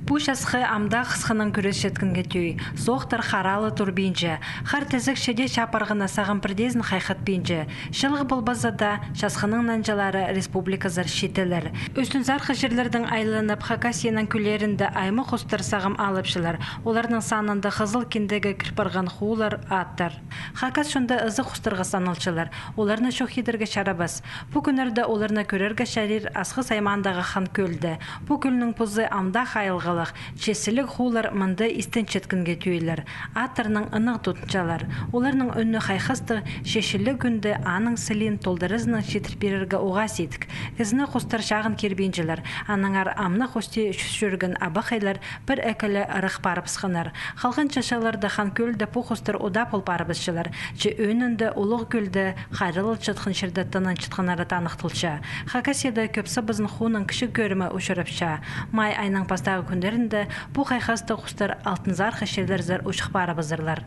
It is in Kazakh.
Бу шасқы амда қысқының күрес жеткінге түй. Соқтар харалы турбинже. Хар тезік шеде шапарғына сағын бірдезін қайқат бейнже. Шылғы болбазада шасқының нанжалары республиказар шетелер. Үстін зарқы жерлердің айланып Хакасияның күлерінде аймы құстыр сағым алыпшылар. Олардың санында қызыл кендегі кірпарған хулар аттар. Хакас шында ызы құстырға санылшылар. Оларны шоқидерге шарабас. Бұ күнерді оларны көрерге шарир асқы саймандағы хан көлді. Бұ күлінің пұзы амда қайылғылық. Чесілік хулар мынды истен четкінге түйілер. Аттарның ынық тұтынчалар. Оларның үнні қайқысты шешілі күнді аның сілін толдырызының шетірперерге оғас етік. Ізіні құстар шағын кербенжілер. Аныңар амны құсте жүргін абақайлар бір әкілі ырық парыпсқынар. Қалған чашаларды хан көлді пу құстар ода пұл парыбысшылар. Че өнінді ұлық көлді қайрылы чытқын шердеттінің чытқынары танықтылша. Хакасияда көпсі бізін хуның кіші көрімі ұшырыпша. Май айның пастағы күндерінде бұ қайқасты құстар алтын зар қашелер зар ұшық бары бізірлар.